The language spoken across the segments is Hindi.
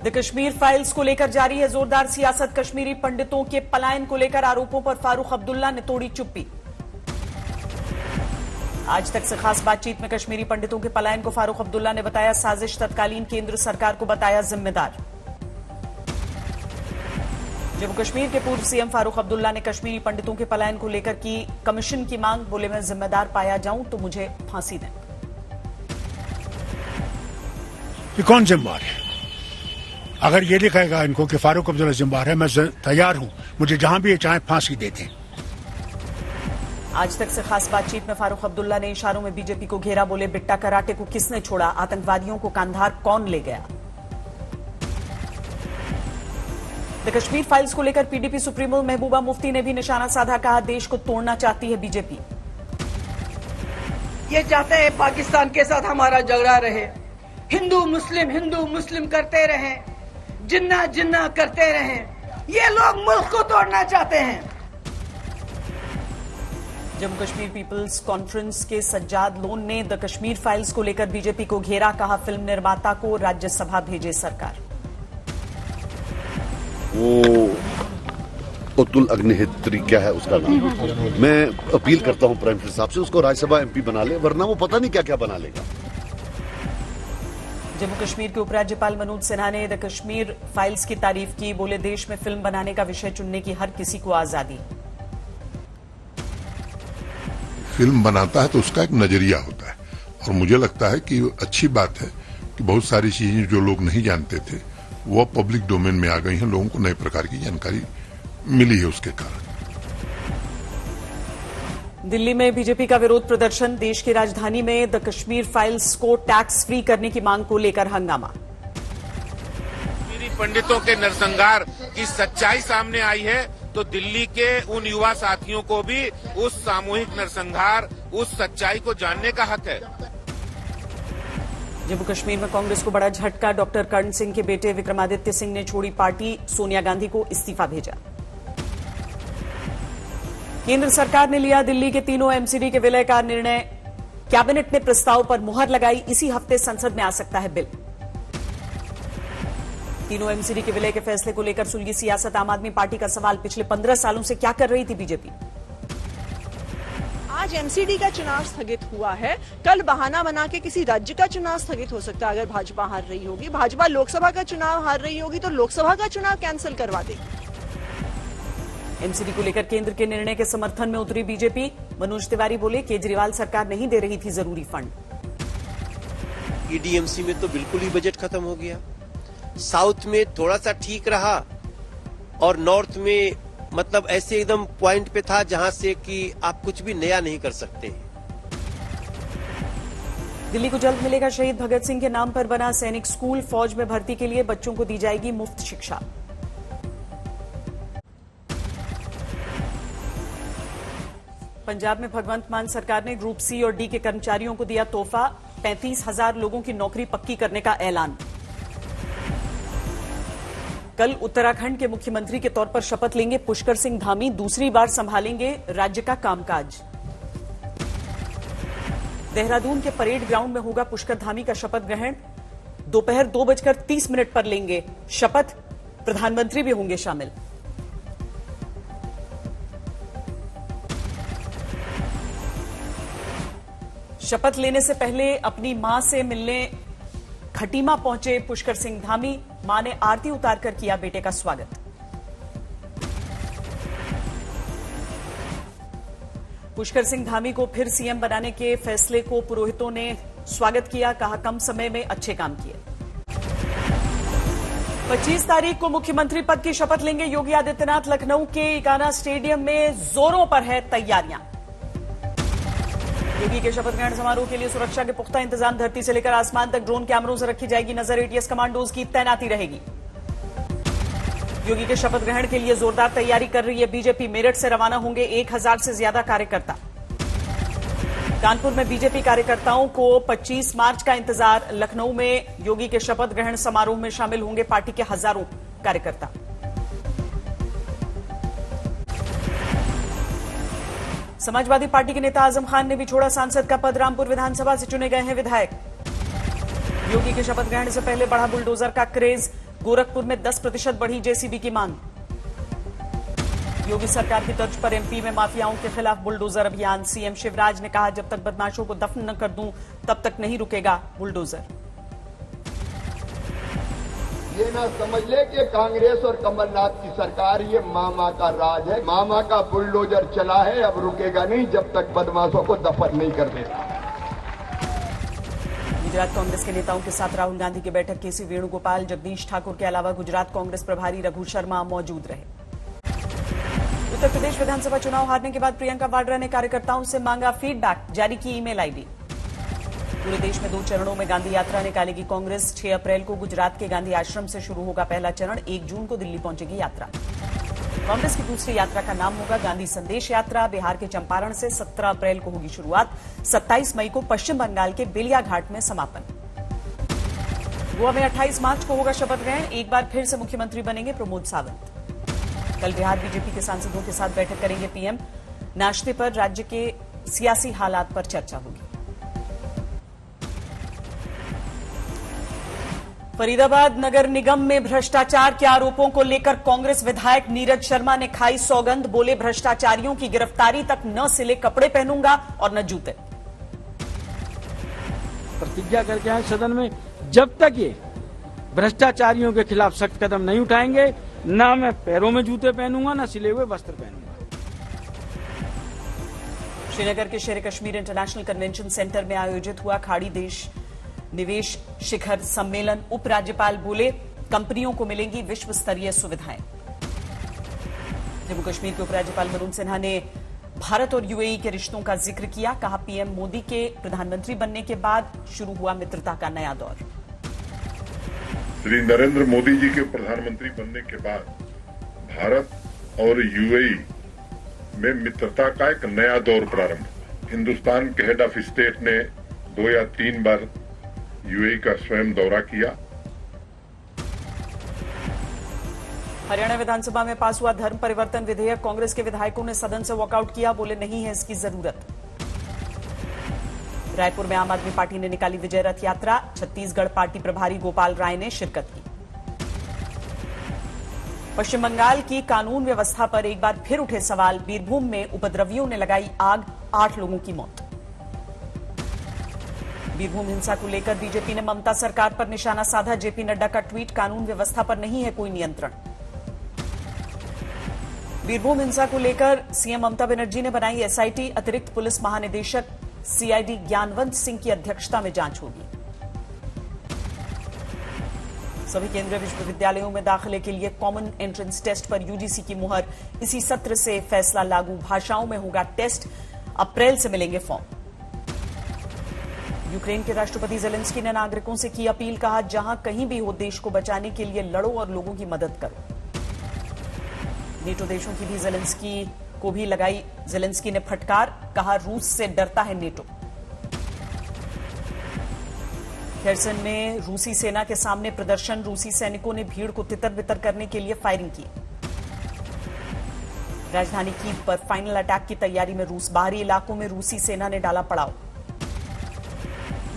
द कश्मीर फाइल्स को लेकर जारी है जोरदार सियासत। कश्मीरी पंडितों के पलायन को लेकर आरोपों पर फारूक अब्दुल्ला ने तोड़ी चुप्पी। आज तक से खास बातचीत में कश्मीरी पंडितों के पलायन को फारूक अब्दुल्ला ने बताया साजिश, तत्कालीन केंद्र सरकार को बताया जिम्मेदार। जम्मू कश्मीर के पूर्व सीएम फारूक अब्दुल्ला ने कश्मीरी पंडितों के पलायन को लेकर की कमीशन की मांग। बोले, मैं जिम्मेदार पाया जाऊं तो मुझे फांसी दें। ये कौन जिम्मेदार है? अगर ये लिखेगा इनको कि फारूक अब्दुल्ला जिम्मेदार है, मैं तैयार हूं, मुझे जहां भी ये चाहे फांसी दे दें। आज तक से खास बातचीत में फारूक अब्दुल्ला ने इशारों में बीजेपी को घेरा। बोले, बिट्टा कराटे को किसने छोड़ा? आतंकवादियों को कांधार कौन ले गया? द कश्मीर फाइल्स को लेकर पीडीपी सुप्रीमो महबूबा मुफ्ती ने भी निशाना साधा। कहा, देश को तोड़ना चाहती है बीजेपी। ये चाहते हैं पाकिस्तान के साथ हमारा झगड़ा रहे, हिंदू मुस्लिम करते रहें, जिन्ना जिन्ना करते रहें। ये लोग मुल्क को तोड़ना चाहते हैं। जम्मू कश्मीर पीपल्स कॉन्फ्रेंस के सज्जाद लोन ने द कश्मीर फाइल्स को लेकर बीजेपी को घेरा। कहा, फिल्म निर्माता को राज्यसभा भेजे सरकार। वो अतुल अग्निहोत्री क्या है उसका नाम, मैं अपील करता हूं प्राइम मिनिस्टर साहब से, उसको राज्यसभा एमपी बना ले, वरना वो पता नहीं क्या क्या बना लेगा। जम्मू कश्मीर के उपराज्यपाल मनोज सिन्हा ने द कश्मीर फाइल्स की तारीफ की। बोले, देश में फिल्म बनाने का विषय चुनने की हर किसी को आजादी। फिल्म बनाता है तो उसका एक नजरिया होता है, और मुझे लगता है कि अच्छी बात है कि बहुत सारी चीजें जो लोग नहीं जानते थे वो पब्लिक डोमेन में आ गई हैं, लोगों को नए प्रकार की जानकारी मिली है उसके कारण। दिल्ली में बीजेपी का विरोध प्रदर्शन। देश की राजधानी में द कश्मीर फाइल्स को टैक्स फ्री करने की मांग को लेकर हंगामा। कश्मीरी पंडितों के नरसंहार की सच्चाई सामने आई है तो दिल्ली के उन युवा साथियों को भी उस सामूहिक नरसंहार, उस सच्चाई को जानने का हक है। जम्मू कश्मीर में कांग्रेस को बड़ा झटका। डॉक्टर कर्ण सिंह के बेटे विक्रमादित्य सिंह ने छोड़ी पार्टी, सोनिया गांधी को इस्तीफा भेजा। केंद्र सरकार ने लिया दिल्ली के तीनों एमसीडी के विलय का निर्णय। कैबिनेट ने प्रस्ताव पर मुहर लगाई। इसी हफ्ते संसद में आ सकता है बिल। तीनों एमसीडी के विलय के फैसले को लेकर सुलगी सियासत। आम आदमी पार्टी का सवाल, पिछले 15 सालों से क्या कर रही थी बीजेपी? आज एमसीडी का चुनाव स्थगित हुआ है, कल बहाना बना के किसी राज्य का चुनाव स्थगित हो सकता है। अगर भाजपा हार रही होगी, भाजपा लोकसभा का चुनाव हार रही होगी तो लोकसभा का चुनाव कैंसिल करवा देगी। एमसीडी को लेकर केंद्र के निर्णय के समर्थन में उतरी बीजेपी। मनोज तिवारी बोले, केजरीवाल सरकार नहीं दे रही थी जरूरी फंड। ईडीएमसी में तो बिल्कुल ही बजट खत्म हो गया, साउथ में थोड़ा सा ठीक रहा और नॉर्थ में मतलब ऐसे एकदम पॉइंट पे था जहां से कि आप कुछ भी नया नहीं कर सकते। दिल्ली को जल्द मिलेगा शहीद भगत सिंह के नाम पर बना सैनिक स्कूल। फौज में भर्ती के लिए बच्चों को दी जाएगी मुफ्त शिक्षा। पंजाब में भगवंत मान सरकार ने ग्रुप सी और डी के कर्मचारियों को दिया तोहफा। 35,000 लोगों की नौकरी पक्की करने का ऐलान। कल उत्तराखंड के मुख्यमंत्री के तौर पर शपथ लेंगे पुष्कर सिंह धामी। दूसरी बार संभालेंगे राज्य का कामकाज। देहरादून के परेड ग्राउंड में होगा पुष्कर धामी का शपथ ग्रहण। दोपहर 2:30 पर लेंगे शपथ। प्रधानमंत्री भी होंगे शामिल। शपथ लेने से पहले अपनी मां से मिलने खटीमा पहुंचे पुष्कर सिंह धामी। मां ने आरती उतारकर किया बेटे का स्वागत। पुष्कर सिंह धामी को फिर सीएम बनाने के फैसले को पुरोहितों ने स्वागत किया। कहा, कम समय में अच्छे काम किए। 25 तारीख को मुख्यमंत्री पद की शपथ लेंगे योगी आदित्यनाथ। लखनऊ के इकाना स्टेडियम में जोरों पर है तैयारियां। योगी के शपथ ग्रहण समारोह के लिए सुरक्षा के पुख्ता इंतजाम। धरती से लेकर आसमान तक ड्रोन कैमरों से रखी जाएगी नजर। एटीएस कमांडोज की तैनाती रहेगी। योगी के शपथ ग्रहण के लिए जोरदार तैयारी कर रही है बीजेपी। मेरठ से रवाना होंगे 1000 से ज्यादा कार्यकर्ता। कानपुर में बीजेपी कार्यकर्ताओं को 25 मार्च का इंतजार। लखनऊ में योगी के शपथ ग्रहण समारोह में शामिल होंगे पार्टी के हजारों कार्यकर्ता। समाजवादी पार्टी के नेता आजम खान ने भी छोड़ा सांसद का पद। रामपुर विधानसभा से चुने गए हैं विधायक। योगी के शपथ ग्रहण से पहले बढ़ा बुलडोजर का क्रेज। गोरखपुर में 10% बढ़ी जेसीबी की मांग। योगी सरकार की तर्ज पर एमपी में माफियाओं के खिलाफ बुलडोजर अभियान। सीएम शिवराज ने कहा, जब तक बदमाशों को दफन न कर दूं तब तक नहीं रुकेगा बुलडोजर। ये ना समझ ले कि कांग्रेस और कमलनाथ की सरकार ये मामा का राज है। मामा का बुलडोजर चला है, अब रुकेगा नहीं जब तक बदमाशों को दफन नहीं कर देता। गुजरात कांग्रेस के नेताओं के साथ राहुल गांधी की बैठक। केसी वेणुगोपाल, जगदीश ठाकुर के अलावा गुजरात कांग्रेस प्रभारी रघु शर्मा मौजूद रहे। उत्तर प्रदेश विधानसभा चुनाव हारने के बाद प्रियंका वाड्रा ने कार्यकर्ताओं से मांगा फीडबैक, जारी की ईमेल आईडी। पूरे देश में 2 चरणों में गांधी यात्रा निकालेगी कांग्रेस। 6 अप्रैल को गुजरात के गांधी आश्रम से शुरू होगा पहला चरण। 1 जून को दिल्ली पहुंचेगी यात्रा। कांग्रेस की दूसरी यात्रा का नाम होगा गांधी संदेश यात्रा। बिहार के चंपारण से 17 अप्रैल को होगी शुरुआत। 27 मई को पश्चिम बंगाल के बेलियाघाट में समापन। गोवा में 28 मार्च को होगा शपथ ग्रहण। एक बार फिर से मुख्यमंत्री बनेंगे प्रमोद सावंत। कल बिहार बीजेपी के सांसदों के साथ बैठक करेंगे पीएम। नाश्ते पर राज्य के सियासी हालात पर चर्चा होगी। फरीदाबाद नगर निगम में भ्रष्टाचार के आरोपों को लेकर कांग्रेस विधायक नीरज शर्मा ने खाई सौगंध। बोले, भ्रष्टाचारियों की गिरफ्तारी तक न सिले कपड़े पहनूंगा और न जूते। प्रतिज्ञा करके आए सदन में, जब तक ये भ्रष्टाचारियों के खिलाफ सख्त कदम नहीं उठाएंगे, ना मैं पैरों में जूते पहनूंगा, ना सिले हुए वस्त्र पहनूंगा। श्रीनगर के शेर कश्मीर इंटरनेशनल कन्वेंशन सेंटर में आयोजित हुआ खाड़ी देश निवेश शिखर सम्मेलन। उपराज्यपाल बोले, कंपनियों को मिलेंगी विश्व स्तरीय सुविधाएं। जम्मू कश्मीर के उपराज्यपाल वरुण सिन्हा ने भारत और यूएई के रिश्तों का जिक्र किया। कहा, पीएम मोदी के प्रधानमंत्री बनने के बाद शुरू हुआ मित्रता का नया दौर। श्री नरेंद्र मोदी जी के प्रधानमंत्री बनने के बाद भारत और यूएई में मित्रता का एक नया दौर प्रारंभ हुआ। हिंदुस्तान के हेड ऑफ स्टेट ने 2 या 3 बार यूएई का स्वयं दौरा किया। हरियाणा विधानसभा में पास हुआ धर्म परिवर्तन विधेयक। कांग्रेस के विधायकों ने सदन से वॉकआउट किया। बोले, नहीं है इसकी जरूरत। रायपुर में आम आदमी पार्टी ने निकाली विजय रथ यात्रा। छत्तीसगढ़ पार्टी प्रभारी गोपाल राय ने शिरकत की। पश्चिम बंगाल की कानून व्यवस्था पर एक बार फिर उठे सवाल। बीरभूम में उपद्रवियों ने लगाई आग, 8 लोगों की मौत। बीरभूम हिंसा को लेकर बीजेपी ने ममता सरकार पर निशाना साधा। जेपी नड्डा का ट्वीट, कानून व्यवस्था पर नहीं है कोई नियंत्रण। बीरभूम हिंसा को लेकर सीएम ममता बनर्जी ने बनाई एसआईटी। अतिरिक्त पुलिस महानिदेशक सीआईडी ज्ञानवंत सिंह की अध्यक्षता में जांच होगी। सभी केंद्रीय विश्वविद्यालयों में दाखिले के लिए कॉमन एंट्रेंस टेस्ट पर यूजीसी की मुहर। इसी सत्र से फैसला लागू। भाषाओं में होगा टेस्ट। अप्रैल से मिलेंगे फॉर्म। यूक्रेन के राष्ट्रपति जेलेंस्की ने नागरिकों से की अपील। कहा, जहां कहीं भी हो देश को बचाने के लिए लड़ो और लोगों की मदद करो। नेटो देशों की भी जेलेंस्की को भी लगाई जेलेंस्की ने फटकार। कहा, रूस से डरता है नेटो। खेरसन में रूसी सेना के सामने प्रदर्शन। रूसी सैनिकों ने भीड़ को तितर-बितर करने के लिए फायरिंग की। राजधानी कीव पर फाइनल अटैक की तैयारी में रूस। बाहरी इलाकों में रूसी सेना ने डाला पड़ाव।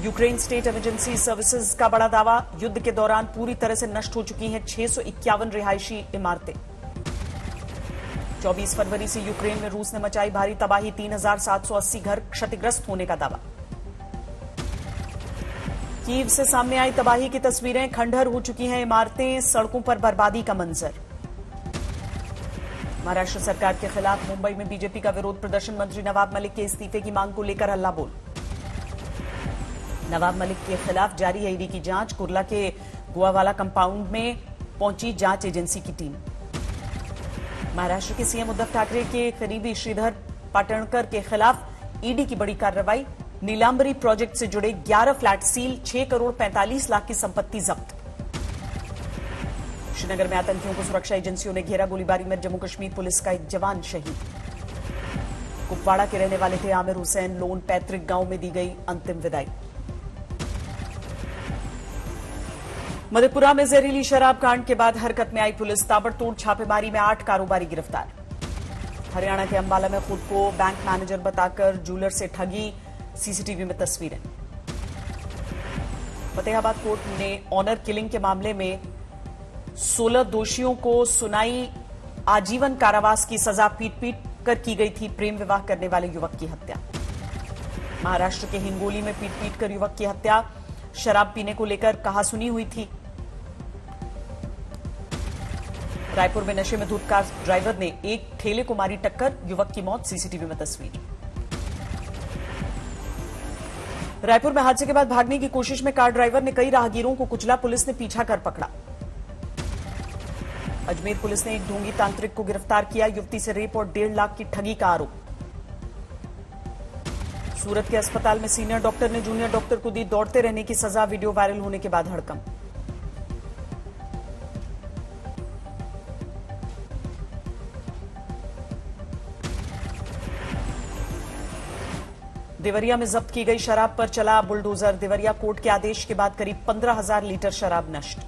यूक्रेन स्टेट इमरजेंसी सर्विसेज का बड़ा दावा। युद्ध के दौरान पूरी तरह से नष्ट हो चुकी हैं 651 रिहायशी इमारतें। 24 फरवरी से यूक्रेन में रूस ने मचाई भारी तबाही। 3780 घर क्षतिग्रस्त होने का दावा। कीव से सामने आई तबाही की तस्वीरें। खंडहर हो चुकी हैं इमारतें। सड़कों पर बर्बादी का मंजर। महाराष्ट्र सरकार के खिलाफ मुंबई में बीजेपी का विरोध प्रदर्शन। मंत्री नवाब मलिक के इस्तीफे की मांग को लेकर हल्ला बोल। नवाब मलिक के खिलाफ जारी है ईडी की जांच। कुर्ला के गोवावाला कंपाउंड में पहुंची जांच एजेंसी की टीम। महाराष्ट्र के सीएम उद्धव ठाकरे के करीबी श्रीधर पाटणकर के खिलाफ ईडी की बड़ी कार्रवाई। नीलांबरी प्रोजेक्ट से जुड़े 11 फ्लैट सील। 6 करोड़ 45 लाख की संपत्ति जब्त। श्रीनगर में आतंकियों को सुरक्षा एजेंसियों ने घेरा। गोलीबारी में जम्मू कश्मीर पुलिस का एक जवान शहीद। कुपवाड़ा के रहने वाले थे आमिर हुसैन। लोन पैतृक गांव में दी गई अंतिम विदाई। मधेपुरा में जहरीली शराब कांड के बाद हरकत में आई पुलिस। ताबड़तोड़ छापेमारी में 8 कारोबारी गिरफ्तार। हरियाणा के अंबाला में खुद को बैंक मैनेजर बताकर जूलर से ठगी। सीसीटीवी में तस्वीरें। फतेहाबाद कोर्ट ने ऑनर किलिंग के मामले में 16 दोषियों को सुनाई आजीवन कारावास की सजा। पीट कर की गई थी प्रेम विवाह करने वाले युवक की हत्या। महाराष्ट्र के हिंगोली में पीट कर युवक की हत्या। शराब पीने को लेकर कहासुनी हुई थी। रायपुर में नशे में धुत कार ड्राइवर ने एक ठेले को मारी टक्कर, युवक की मौत। सीसीटीवी में तस्वीर। रायपुर में हादसे के बाद भागने की कोशिश में कार ड्राइवर ने कई राहगीरों को कुचला, पुलिस ने पीछा कर पकड़ा। अजमेर पुलिस ने एक ढोंगी तांत्रिक को गिरफ्तार किया, युवती से रेप और 1.5 लाख की ठगी का आरोप। सूरत के अस्पताल में सीनियर डॉक्टर ने जूनियर डॉक्टर को दी दौड़ते रहने की सजा, वीडियो वायरल होने के बाद हड़कंप। देवरिया में जब्त की गई शराब पर चला बुलडोजर। देवरिया कोर्ट के आदेश के बाद करीब 15,000 लीटर शराब नष्ट।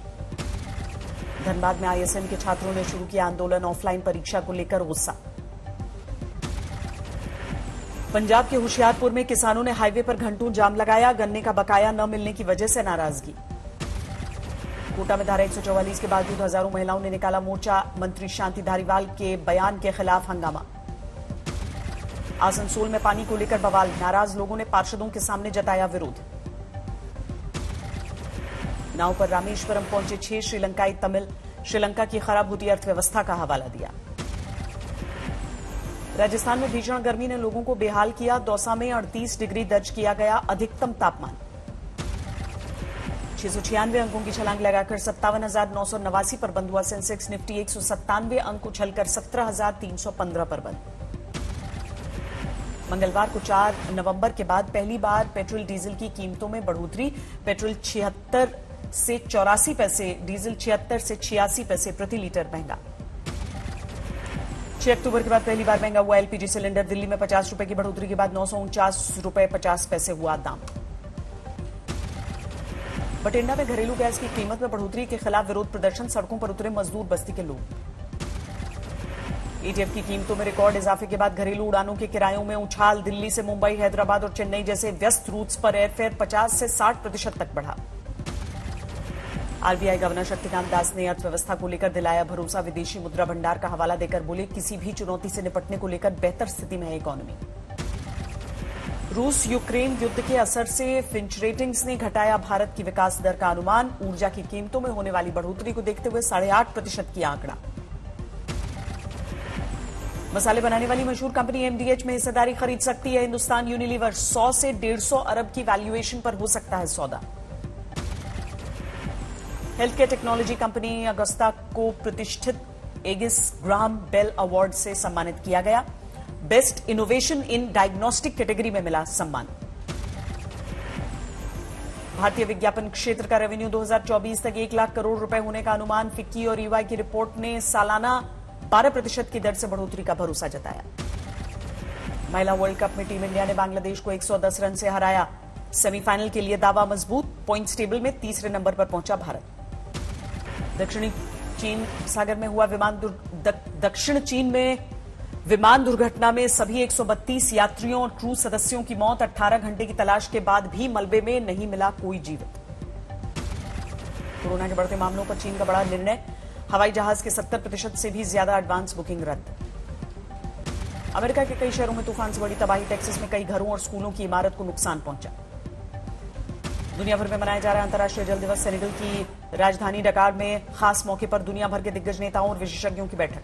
धनबाद में आईएसएम के छात्रों ने शुरू किया आंदोलन, ऑफलाइन परीक्षा को लेकर गुस्सा। पंजाब के होशियारपुर में किसानों ने हाईवे पर घंटों जाम लगाया, गन्ने का बकाया न मिलने की वजह से नाराजगी। कोटा में धारा 144 के बावजूद हजारों महिलाओं ने निकाला मोर्चा, मंत्री शांति धारीवाल के बयान के खिलाफ हंगामा। आसनसोल में पानी को लेकर बवाल, नाराज लोगों ने पार्षदों के सामने जताया विरोध। नाव पर रामेश्वरम पहुंचे 6 श्रीलंकाई तमिल, श्रीलंका की खराब होती अर्थव्यवस्था का हवाला दिया। राजस्थान में भीषण गर्मी ने लोगों को बेहाल किया, दौसा में 38 डिग्री दर्ज किया गया अधिकतम तापमान। 696 अंकों की छलांग लगाकर 57,989 पर बंद हुआ सेंसेक्स। निफ्टी 197 अंक उछलकर 17,315 पर बंद। मंगलवार को 4 नवंबर के बाद पहली बार पेट्रोल डीजल की कीमतों में बढ़ोतरी। पेट्रोल 76 से 84 पैसे, डीजल 76 से 86 पैसे प्रति लीटर महंगा। 6 अक्टूबर के बाद पहली बार महंगा हुआ एलपीजी सिलेंडर। दिल्ली में 50 रुपए की बढ़ोतरी के बाद 949 रुपए 50 पैसे हुआ दाम। बठिंडा में घरेलू गैस की कीमत में बढ़ोतरी के खिलाफ विरोध प्रदर्शन, सड़कों पर उतरे मजदूर बस्ती के लोग। एटीएफ की कीमतों में रिकॉर्ड इजाफे के बाद घरेलू उड़ानों के किरायों में उछाल। दिल्ली से मुंबई, हैदराबाद और चेन्नई जैसे व्यस्त रूट्स पर एयरफेयर 50 से 60% तक बढ़ा। आरबीआई गवर्नर शक्तिकांत दास ने अर्थव्यवस्था को लेकर दिलाया भरोसा। विदेशी मुद्रा भंडार का हवाला देकर बोले, किसी भी चुनौती से निपटने को लेकर बेहतर स्थिति में है इकोनॉमी। रूस यूक्रेन युद्ध के असर से फिंच रेटिंग्स ने घटाया भारत की विकास दर का अनुमान। ऊर्जा की कीमतों में होने वाली बढ़ोतरी को देखते हुए 8.5% किया आंकड़ा। मसाले बनाने वाली मशहूर कंपनी एमडीएच में हिस्सेदारी खरीद सकती है हिंदुस्तान यूनिलीवर। 100 से 150 अरब की वैल्यूएशन पर हो सकता है सौदा। Health care technology company Augusta को प्रतिष्ठित एगिस ग्राहम बेल अवार्ड से सम्मानित किया गया। Best innovation in diagnostic category में मिला सम्मान। भारतीय विज्ञापन क्षेत्र का रेवेन्यू 2024 तक 1 लाख करोड़ रुपए होने का अनुमान। फिक्की और ईवाई की रिपोर्ट ने सालाना 12% की दर से बढ़ोतरी का भरोसा जताया। महिला वर्ल्ड कप में टीम इंडिया ने बांग्लादेश को 110 रन से हराया। सेमीफाइनल के लिए दावा मजबूत, पॉइंट्स टेबल में तीसरे नंबर पर पहुंचा भारत। दक्षिण चीन सागर में हुआ दक्षिण चीन में विमान दुर्घटना में सभी 132 यात्रियों और क्रू सदस्यों की मौत। 18 घंटे की तलाश के बाद भी मलबे में नहीं मिला कोई जीवित। कोरोना के बढ़ते मामलों पर चीन का बड़ा निर्णय। हवाई जहाज के 70% से भी ज्यादा एडवांस बुकिंग रद्द। अमेरिका के कई शहरों में तूफान से बड़ी तबाही। टेक्सास में कई घरों और स्कूलों की इमारत को नुकसान पहुंचा। दुनिया भर में मनाया जा रहा है अंतर्राष्ट्रीय जल दिवस। सेनेगल की राजधानी डकार में खास मौके पर दुनिया भर के दिग्गज नेताओं और विशेषज्ञों की बैठक।